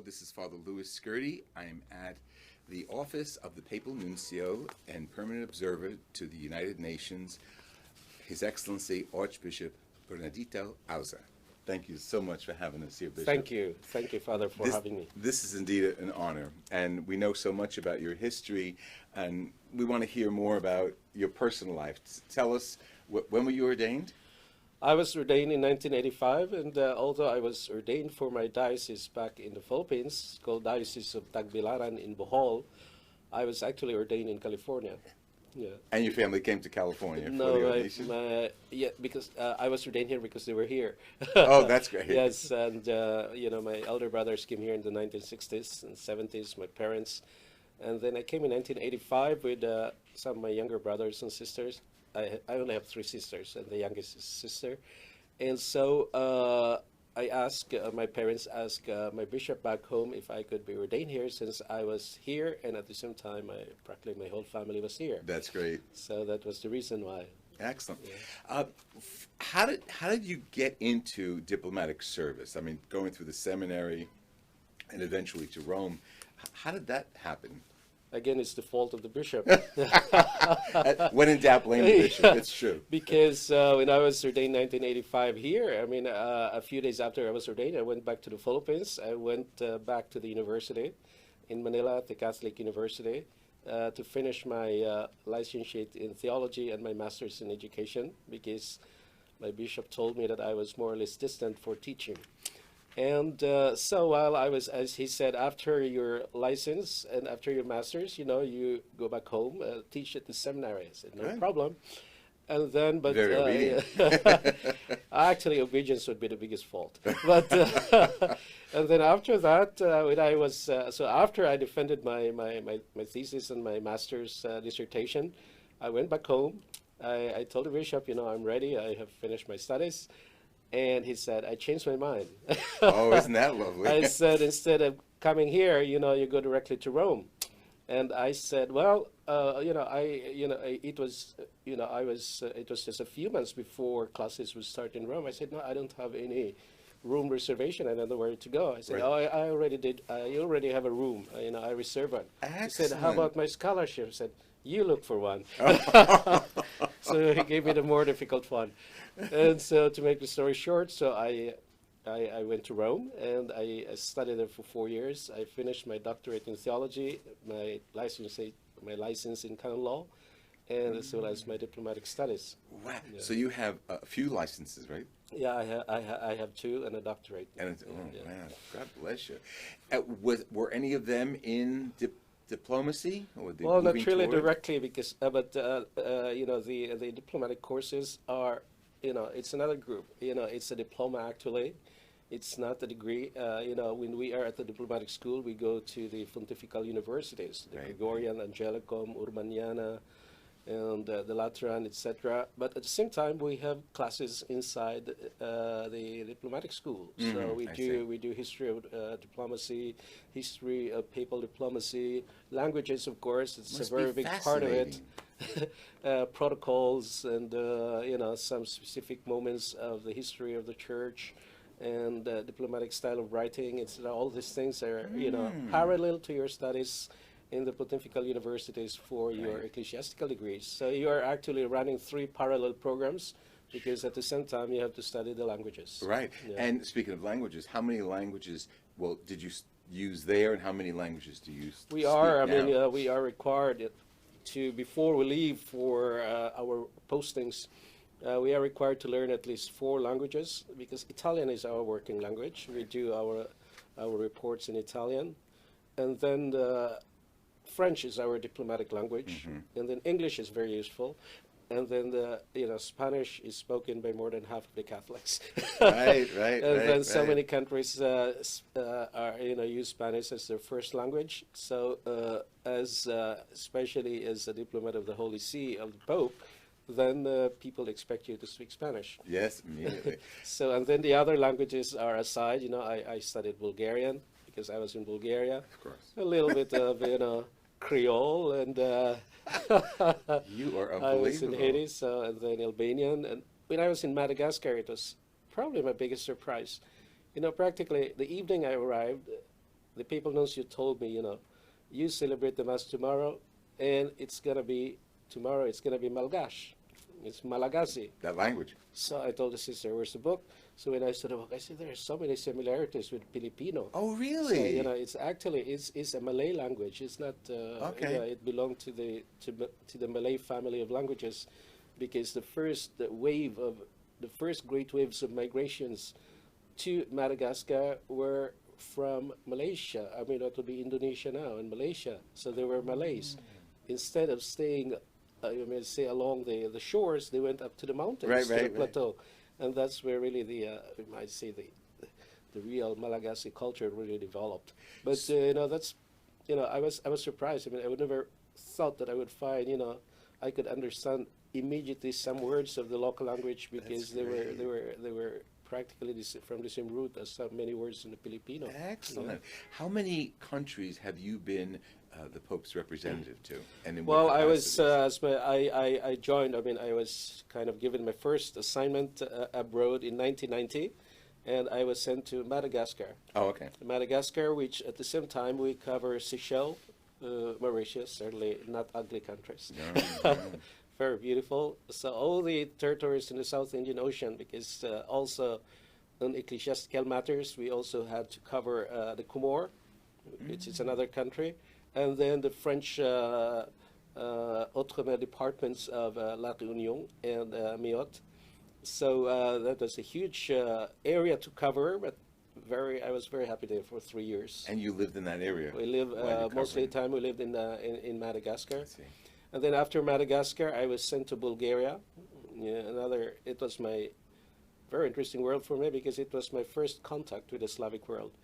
This is Father Louis Skirty. I am at the office of the Papal Nuncio and Permanent Observer to the United Nations, His Excellency Archbishop Bernardito Auza. Thank you so much for having us here, Bishop. Thank you, Father, for having me. This is indeed an honor, and we know so much about your history, and we want to hear more about your personal life. Tell us, when were you ordained? I was ordained in 1985, and although I was ordained for my diocese back in the Philippines, called Diocese of Tagbilaran in Bohol, I was actually ordained in California. Yeah. And your family came to California for the ordination? Yeah, because I was ordained here because they were here. Oh, that's great. Yes, and my elder brothers came here in the 1960s and 70s, my parents. And then I came in 1985 with some of my younger brothers and sisters. I only have 3 sisters, and the youngest is sister. And so my parents asked my bishop back home if I could be ordained here, since I was here, and at the same time, practically my whole family was here. That's great. So that was the reason why. Excellent. Yeah. How did you get into diplomatic service? I mean, going through the seminary and eventually to Rome, how did that happen? Again, it's the fault of the bishop. When in doubt, blame the bishop. It's true. Because when I was ordained in 1985 here, I mean, a few days after I was ordained, I went back to the Philippines. I went back to the university in Manila, the Catholic University, to finish my licentiate in theology and my master's in education, because my bishop told me that I was more or less destined for teaching. And so while I was, as he said, after your license and after your master's, you go back home, teach at the seminary. I said, no problem. And then, but very obedient. Actually, obedience would be the biggest fault. But and then after that, when I was so after I defended my thesis and my master's dissertation, I went back home. I told the bishop, I'm ready. I have finished my studies. And he said, I changed my mind. Oh, isn't that lovely? I said, instead of coming here, you go directly to Rome. And I said, well, it was just a few months before classes would start in Rome. I said, no, I don't have any room reservation. I don't know where to go. I said, right. oh, I already did. I already have a room. I reserved one. Excellent. He said, how about my scholarship? I said, you look for one. So he gave me the more difficult one. And so to make the story short, so I went to Rome, and I studied there for 4 years. I finished my doctorate in theology, my license in canon law, and as well as my diplomatic studies. Wow. Yeah. So you have a few licenses, right? Yeah, I have 2 and a doctorate. And man, God bless you. Were any of them in diplomacy? Or well, not really toward? directly, because the diplomatic courses are, it's another group. It's a diploma actually. It's not a degree. When we are at the diplomatic school, we go to the pontifical universities, the Gregorian, Angelicum, Urbaniana, and the Lateran, etc. But at the same time, we have classes inside the diplomatic school. So we do history of diplomacy, history of papal diplomacy, languages, of course. It's a very big part of it. Protocols and some specific moments of the history of the church, and diplomatic style of writing. It's all these things are parallel to your studies in the pontifical universities for your ecclesiastical degrees. So you are actually running 3 parallel programs, because at the same time you have to study the languages. Right. Yeah. And speaking of languages, how many languages did you use there, and how many languages do you speak now? We are required to, before we leave for our postings, we are required to learn at least 4 languages, because Italian is our working language. We do our reports in Italian. And then French is our diplomatic language. And then English is very useful. And then Spanish is spoken by more than half of the Catholics. Right. And then so many countries use Spanish as their first language. So especially as a diplomat of the Holy See, of the Pope, then people expect you to speak Spanish. Yes, immediately. So, and then the other languages are aside. I studied Bulgarian because I was in Bulgaria. Of course. A little bit of Creole, and you are unbelievable. I was in Haiti, and then Albanian. And when I was in Madagascar, it was probably my biggest surprise. Practically the evening I arrived, the papal nuncio told me, you celebrate the Mass tomorrow, and it's going to be, tomorrow it's going to be Malgache. It's Malagasy. That language. So I told the sister, where's the book? So when I saw the book, I said, there are so many similarities with Filipino. Oh, really? So, it's actually, it's a Malay language. It's not, Okay. it belonged to the Malay family of languages, because the first great waves of migrations to Madagascar were from Malaysia. I mean, that would be Indonesia now, and Malaysia. So they were Malays. Instead of staying, say along the shores, they went up to the mountains, to the plateau, and that's where really we might say the real Malagasy culture really developed. But that's, I was surprised. I mean, I would never thought that I would find, I could understand immediately some words of the local language, because they were practically from the same root as so many words in the Filipino. Excellent. How many countries have you been the Pope's representative to? And in Well, what I was capacities? I joined. I mean, I was kind of given my first assignment abroad in 1990, and I was sent to Madagascar. Oh, okay. Madagascar, which at the same time we cover Seychelles, Mauritius, certainly not ugly countries. No. Very beautiful. So all the territories in the South Indian Ocean, because also on ecclesiastical matters, we also had to cover the Comore, which is another country, and then the French Outre-mer departments of La Réunion and Mayotte. So that was a huge area to cover, but I was very happy there for 3 years. And you lived in that area? We live while most of the covering. time. We lived in Madagascar. I see. And then after Madagascar, I was sent to Bulgaria. It was my very interesting world for me, because it was my first contact with the Slavic world.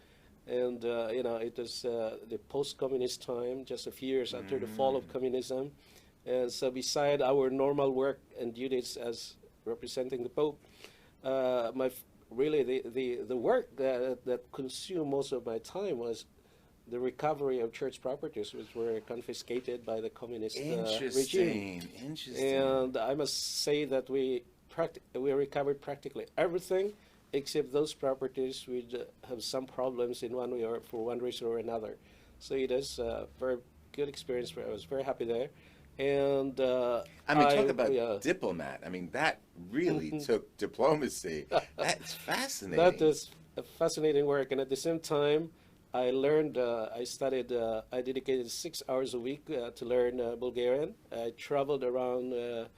And, it was the post-communist time, just a few years after the fall of communism. And so beside our normal work and duties as representing the Pope, the work that consumed most of my time was the recovery of church properties, which were confiscated by the communist regime. Interesting. And I must say that we recovered practically everything, except those properties which have some problems in one way or for one reason or another. So it is a very good experience. I was very happy there. And talk about diplomat. I mean, that really took diplomacy. That's fascinating. That is a fascinating work. And at the same time, I learned, I studied, I dedicated 6 hours a week to learn Bulgarian. I traveled around the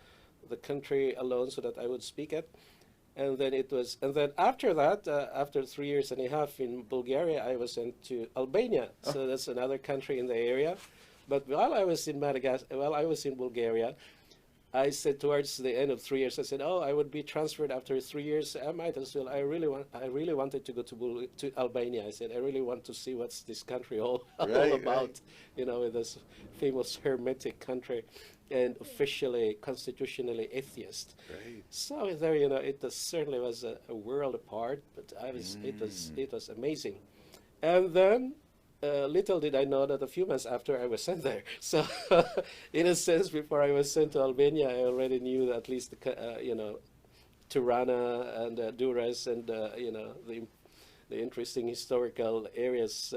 country alone so that I would speak it. And then after that, after 3 years and a half in Bulgaria, I was sent to Albania. Oh. So that's another country in the area. But while I was in Bulgaria, I said towards the end of 3 years, I said, I would be transferred after 3 years. I might as well. I really wanted to go to Albania. I said, I really want to see what's this country all about, with this famous hermetic country, and officially, constitutionally atheist. Right. So there, it certainly was a world apart, but it was amazing. And then, little did I know that a few months after I was sent there. So, in a sense, before I was sent to Albania, I already knew at least Tirana and Durrës and the interesting historical areas,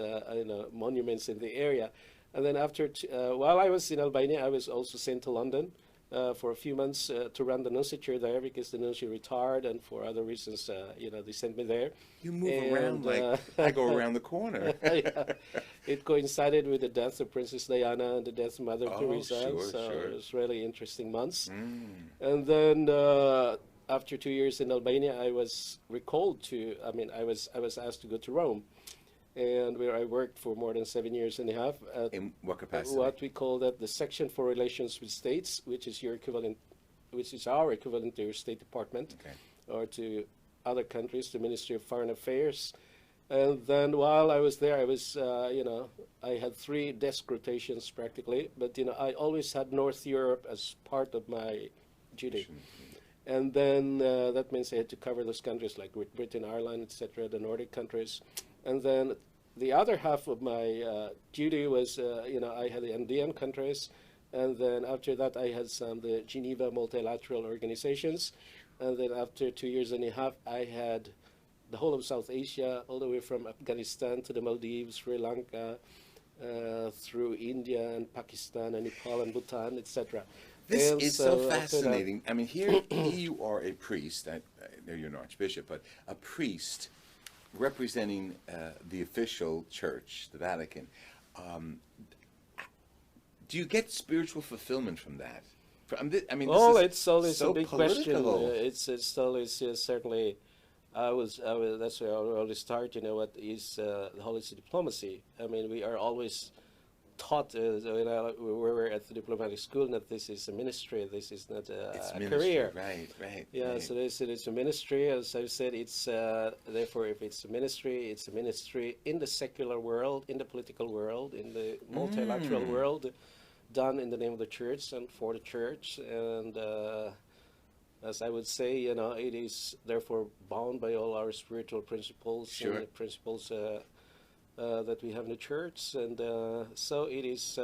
monuments in the area. And then while I was in Albania, I was also sent to London for a few months to run the nunciature there, because the nuncio retired, and for other reasons, they sent me there. You move around like I go around the corner. Yeah. It coincided with the death of Princess Diana and the death of Mother Teresa, so it was really interesting months. And then after 2 years in Albania, I was recalled I was asked to go to Rome, and where I worked for more than 7 years and a half. In what capacity? What we call the Section for Relations with States, which is our equivalent to your State Department, or to other countries, the Ministry of Foreign Affairs. And then while I was there, I was, I had 3 desk rotations practically, but I always had North Europe as part of my duty. And then that means I had to cover those countries like Great Britain, Ireland, etc., the Nordic countries. And then the other half of my duty was, I had the Andean countries, and then after that I had the Geneva multilateral organizations, and then after 2 years and a half I had the whole of South Asia, all the way from Afghanistan to the Maldives, Sri Lanka, through India and Pakistan and Nepal and Bhutan, etc. This And is so so after that- fascinating. I mean, here you are a priest. I know you're an archbishop, but a priest representing the official church, the Vatican. Do you get spiritual fulfillment from that? I mean, Well, this is it's always so a big question. political. It's always certainly. That's where I always start. You know, what is the Holy See diplomacy? I mean, we are always taught when we were at the diplomatic school that this is a ministry. This is not It's a ministry, career. right. Yeah, right. so it's a ministry. As I said, it's therefore if it's a ministry in the secular world, in the political world, in the multilateral world, done in the name of the church and for the church. And as I would say, you know, it is therefore bound by all our spiritual principles Sure. and the principles that we have in the church. And so it is.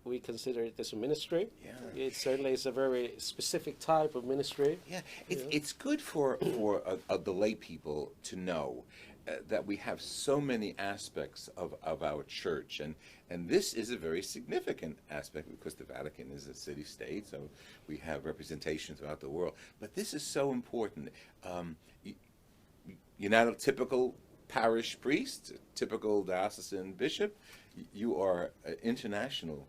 We consider it as a ministry. Yeah. It certainly is a very specific type of ministry. Yeah, it's good for the lay people to know that we have so many aspects of our church, and this is a very significant aspect because the Vatican is a city-state, so we have representation throughout the world. But this is so important. You're not a typical parish priest, a typical diocesan bishop. You are international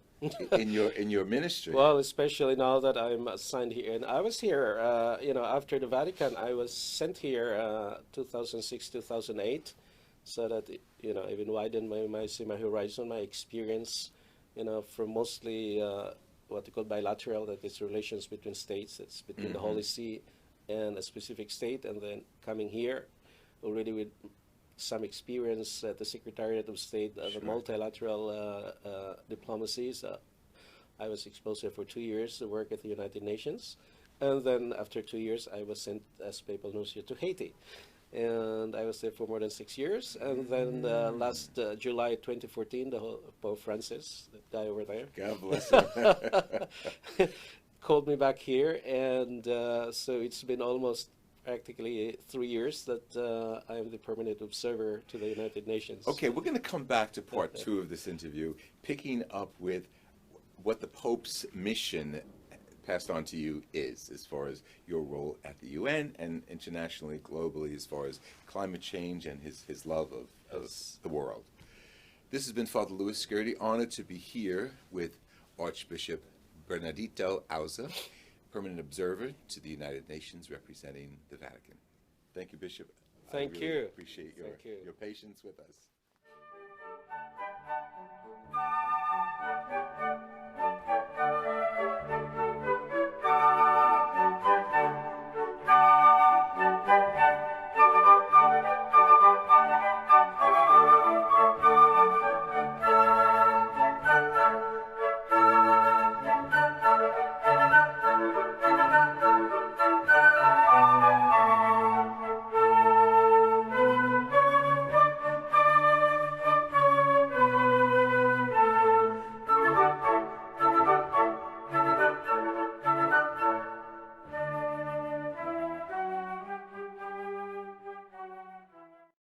in your ministry. Well, especially now that I'm assigned here, and I was here, you know, after the Vatican, I was sent here 2006, 2008, so that you know, even widen my horizon, my experience, you know, from mostly what they call bilateral, that is relations between states, it's between the Holy See and a specific state, and then coming here already with some experience at the Secretariat of State of the multilateral diplomacies. I was exposed here for 2 years to work at the United Nations. And then after 2 years, I was sent as Papal Nuncio to Haiti. And I was there for more than 6 years. And then last July 2014, the whole Pope Francis, the guy over there, God bless him. called me back here. And so it's been almost practically 3 years that I am the permanent observer to the United Nations. Okay, we're going to come back to part 2 of this interview, picking up with what the Pope's mission passed on to you is, as far as your role at the UN and internationally, globally, as far as climate change and his love of the world. This has been Father Louis Scurti, honored to be here with Archbishop Bernardito Auza, permanent observer to the United Nations representing the Vatican. Thank you, Bishop. Thank I really you. appreciate your patience with us.